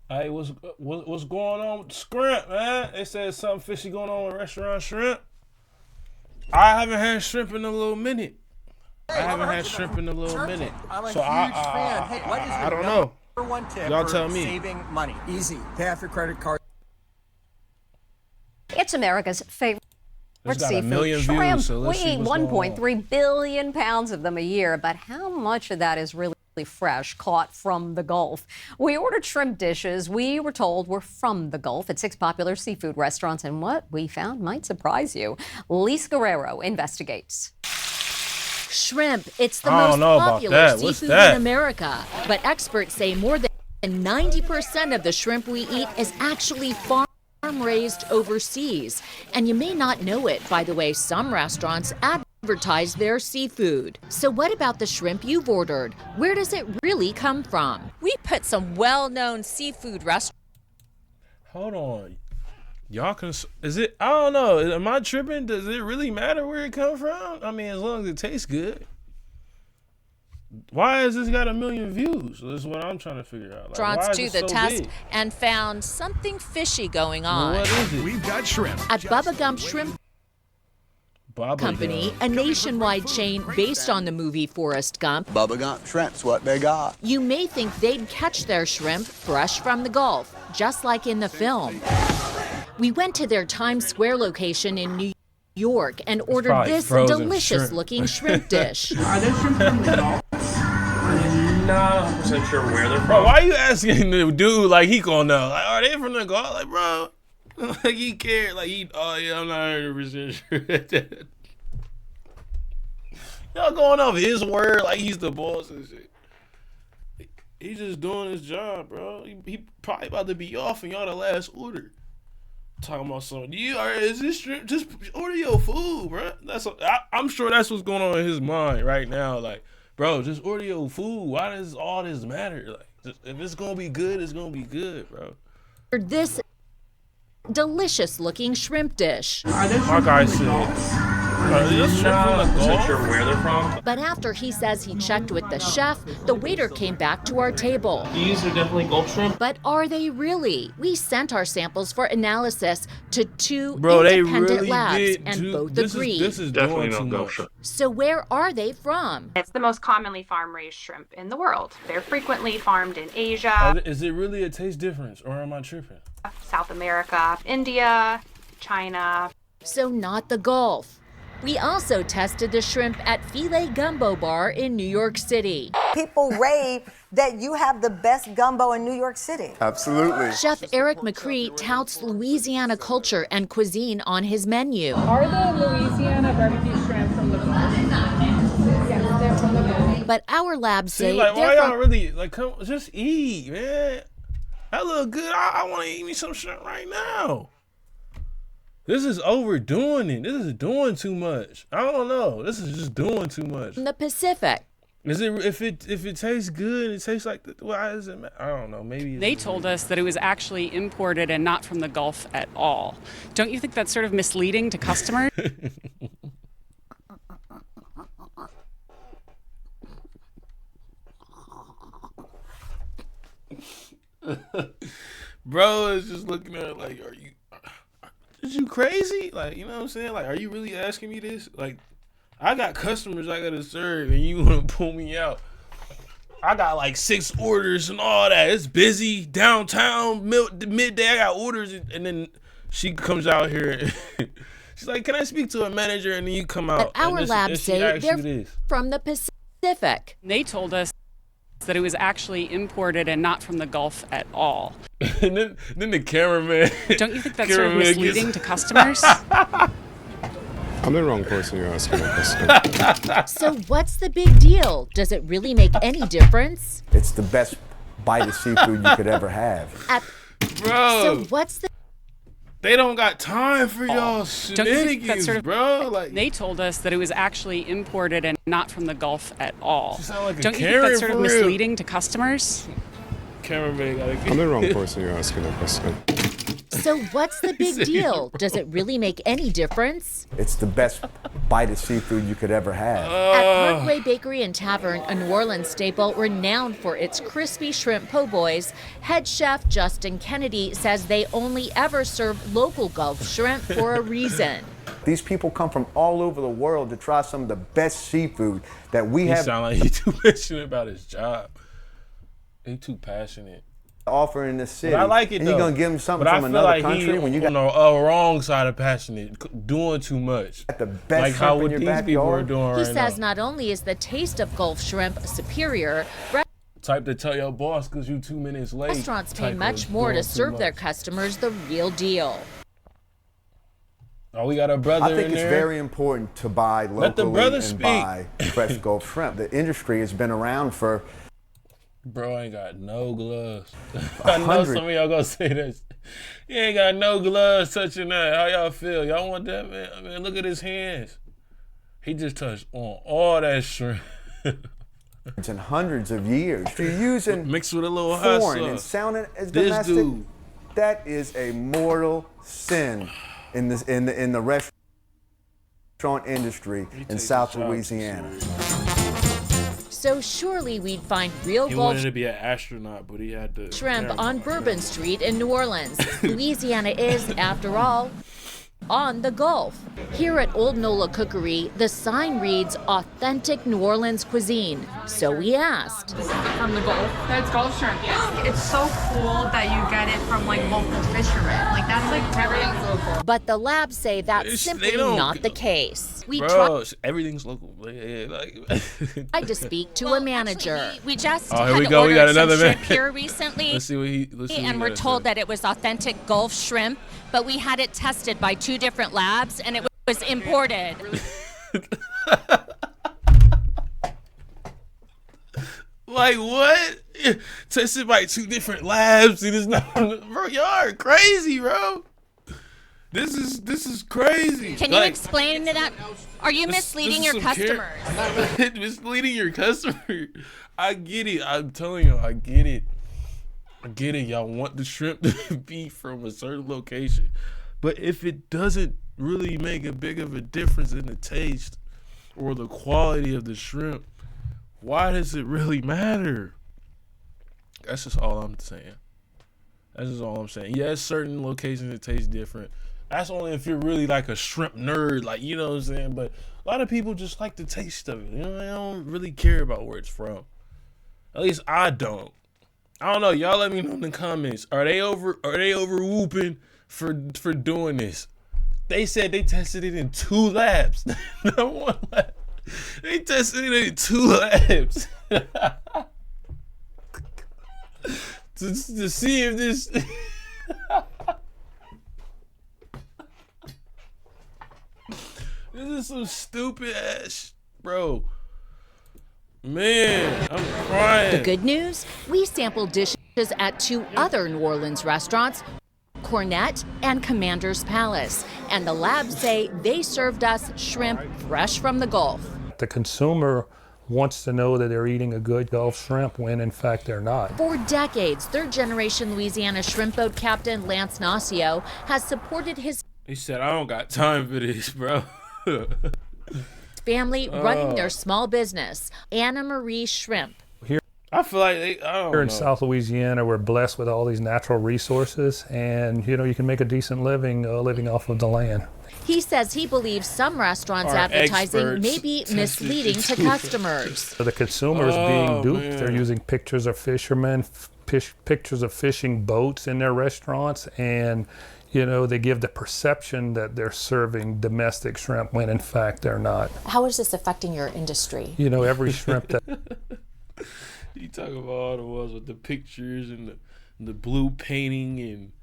Hey, what's going on with the shrimp, man? They said something fishy going on with restaurant shrimp. I haven't had shrimp in a little minute. I haven't had shrimp in a little minute. I'm a So huge fan. Hey, what is I your don't number know. one tip Y'all for tell me. saving money? Easy. Pay off your credit card. It's America's favorite It's got a seafood, million shrimp. views, so We let's see eat what's going on. 1.3 billion pounds of them a year, but how much of that is really fresh, caught from the Gulf? We ordered shrimp dishes we were told were from the Gulf at 6 popular seafood restaurants, and what we found might surprise you. Lisa Guerrero investigates. Shrimp, it's the I most don't know about popular that. What's seafood that? in America. But experts say more than 90% of the shrimp we eat is actually farm-raised overseas. And you may not know it by the way some restaurants advertise their seafood. So what about the shrimp you've ordered? Where does it really come from? We put some well-known seafood restaurants. Hold on. Y'all can, is it, I don't know. Am I tripping? Does it really matter where it comes from? I mean, as long as it tastes good. Why has this got a million views? This is what I'm trying to figure out. Like, why is Do it the so test big? and found something fishy going Well, on. what is it? We've got shrimp. At Bubba Gump Shrimp Baba Company, Gum. a nationwide chain based on the movie Forrest Gump, Bubba Gump shrimp's what they got. you may think they'd catch their shrimp fresh from the Gulf, just like in the film. We went to their Times Square location in New York and ordered probably this frozen delicious-looking shrimp dish. Are those shrimp from the Gulf? I'm not 100% sure where they're Bro, from. why you asking the dude like he gonna know? Like, are they from the Gulf? Like, bro, like he cared. Like he, oh yeah, I'm not 100% sure. Y'all going off his word like he's the boss and shit. He's just doing his job, bro. He probably about to be off and y'all the last order. Talking about something. Is this shrimp? Just order your food, bro. I'm sure that's what's going on in his mind right now. Like, bro, just order your food. Why does all this matter? Like, if it's gonna be good, it's gonna be good, bro. This delicious-looking shrimp dish. Are those Like shrimp I from the said, Gulf? are these shrimp from the I'm not Gulf? sure where they're from. But after he says he checked with the chef, the waiter came back to our table. These are definitely Gulf shrimp. But are they really? We sent our samples for analysis to 2 Bro, they independent really labs, did. and both This agreed. is Definitely doing too not Gulf much. shrimp. So where are they from? It's the most commonly farm-raised shrimp in the world. They're frequently farmed in Asia, Is it really a taste difference, or am I tripping? South America, India, China. So not the Gulf. We also tested the shrimp at Filet Gumbo Bar in New York City. People rave that you have the best gumbo in New York City. Absolutely. Chef Eric McCree touts Louisiana culture and cuisine on his menu. Are the Louisiana barbecue shrimp from the Gulf? Yes, they're from the Gulf. But our labs See, say like, why they're y'all from really like? Come, just eat, man. That look good. I want to eat me some shrimp right now. This is overdoing it. This is doing too much. I don't know. This is just doing too much. the Pacific. Is it if it tastes good? It tastes like why does it matter? I don't know. Maybe They told us that it was actually imported and not from the Gulf at all. Don't you think that's sort of misleading to customers? Bro is just looking at her like, is you crazy? Like, you know what I'm saying? Like, are you really asking me this? Like, I got customers I gotta serve, and you wanna pull me out? I got like 6 orders and all that. It's busy downtown midday. I got orders, and then she comes out here. And she's like, "Can I speak to a manager?" And then you come out. But our and labs she say asks you they're this. from the Pacific. They told us that it was actually imported and not from the Gulf at all. And then the cameraman. Don't you think that's sort of cameraman misleading to customers? I'm the wrong person you're asking that question. So what's the big deal? Does it really make any difference? It's the best bite of seafood you could ever have. Bro, So what's the they don't got time for y'all Don't you think shenanigans, that's sort of, bro. Like, they told us that it was actually imported and not from the Gulf at all. you sound like a Don't you think Karen that's sort of for real. misleading to customers? Cameraman gotta I'm the wrong person you're asking that question. So what's the big deal? Does it really make any difference? It's the best bite of seafood you could ever have. At Parkway Bakery and Tavern, a New Orleans staple renowned for its crispy shrimp po' boys, head chef Justin Kennedy says they only ever serve local Gulf shrimp for a reason. These people come from all over the world to try some of the best seafood that we have. He sound like he's too passionate about his job. He too passionate. Offer in the city. But I like it and though. you're gonna give them something but from I feel another like country he when you on got the wrong side of passionate, doing too much. the best Like how shrimp what in these your people are backyard. doing He right says now. not only is the taste of Gulf shrimp superior, Type to tell your boss because you 2 minutes late. restaurants pay type much of more to doing too serve their much. customers the real deal. Oh, we got a brother I think in it's there. very important to buy Let the locally brother and speak. buy fresh Gulf shrimp. The industry has been around for Bro ain't got no gloves. I know some of y'all gonna say this. He ain't got no gloves touching that. How y'all feel? Y'all want that, man? I mean, look at his hands. He just touched on all that shrimp. and hundreds of years. You're using mixed with a little hot foreign and sauce. sounding as This domestic. dude. That is a mortal sin in the restaurant industry in South Louisiana. So surely we'd find real He Gulf wanted to be an astronaut, but he had to. shrimp Never on mind. Bourbon Street in New Orleans. Louisiana is, after all, on the Gulf. Here at Old Nola Cookery, the sign reads authentic New Orleans cuisine. So we asked. From the Gulf. That's Gulf shrimp, yes. It's so cool that you get it from like local fishermen. Like that's like Everything's local. But the labs say that's They simply don't- not the case. We Bro, everything's local. Yeah, like. tried to speak to a manager. We just Oh, here had we go. We got ordered some another shrimp man. here recently, Let's see what he. Let's see what and he we're gotta told say. that it was authentic Gulf shrimp, but we had it tested by 2 different labs, and it was imported. Like what? Tested by 2 different labs. It is not, bro. Y'all are crazy, bro. This is crazy. Can you explain that? Are you misleading your some customers? Misleading your customer. I get it. I'm telling you, I get it. I get it. Y'all want the shrimp to be from a certain location, but if it doesn't really make a big of a difference in the taste or the quality of the shrimp, why does it really matter? That's just all I'm saying. That's just all I'm saying. Yes, certain locations it tastes different. That's only if you're really like a shrimp nerd, like, you know what I'm saying? But a lot of people just like the taste of it. You know, they don't really care about where it's from. At least I don't. I don't know. Y'all let me know in the comments. Are they over whooping for doing this? They said they tested it in 2 labs. Not 1 lab. They tested it in 2 labs. to see if this this is some stupid ass, bro. Man, I'm crying. The good news? We sampled dishes at 2 other New Orleans restaurants, Cornet and Commander's Palace. And the labs say they served us shrimp fresh from the Gulf. The consumer wants to know that they're eating a good Gulf shrimp when in fact they're not. For decades, 3rd-generation Louisiana shrimp boat captain Lance Nacio has supported his He said, I don't got time for this, bro. family running their small business, Anna Marie Shrimp. I feel like I don't Here in know. South Louisiana, we're blessed with all these natural resources, and you know, you can make a decent living living off of the land. He says he believes some restaurants' Our advertising may experts be tested misleading to it. customers. So the consumer is being duped. They're using pictures of fishermen, pictures of fishing boats in their restaurants, and you know, they give the perception that they're serving domestic shrimp when in fact they're not. How is this affecting your industry? You know, every shrimp that You talk about all the ones with the pictures and the blue painting and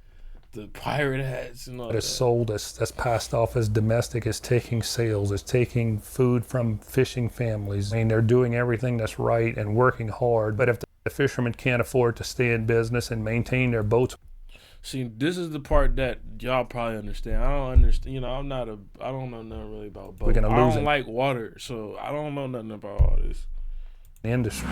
the pirate hats and all is that. sold that's passed off as domestic is taking sales, is taking food from fishing families. I mean, they're doing everything that's right and working hard, but if the fishermen can't afford to stay in business and maintain their boats. See, this is the part that y'all probably understand. I don't understand. You know, I don't know nothing really about boats. We're gonna I lose don't it. like water, so I don't know nothing about all this. Industry.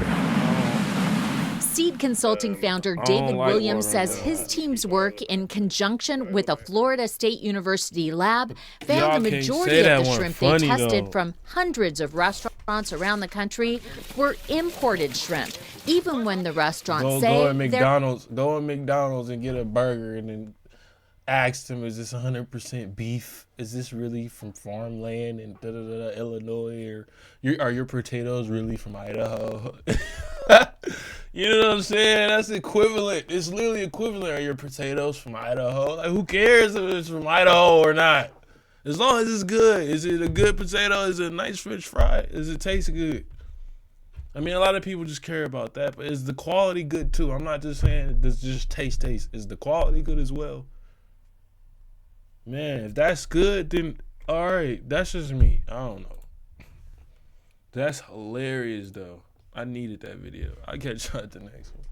Seed Consulting founder don't David like Williams says watermelon. his team's work in conjunction with a Florida State University lab found Y'all the can't majority say of that the one shrimp funny, they tested though. from hundreds of restaurants around the country were imported shrimp, even when the restaurants Go say in McDonald's. Go in McDonald's and get a burger, and then ask them, "Is this 100% beef? Is this really from farmland in Illinois, or are your potatoes really from Idaho?" You know what I'm saying? That's equivalent. It's literally equivalent. Are your potatoes from Idaho? Like, who cares if it's from Idaho or not? As long as it's good. Is it a good potato? Is it a nice French fry? Does it taste good? I mean, a lot of people just care about that, but is the quality good too? I'm not just saying does just taste. Is the quality good as well? Man, if that's good, then all right. That's just me. I don't know. That's hilarious, though. I needed that video. I'll catch you at the next one.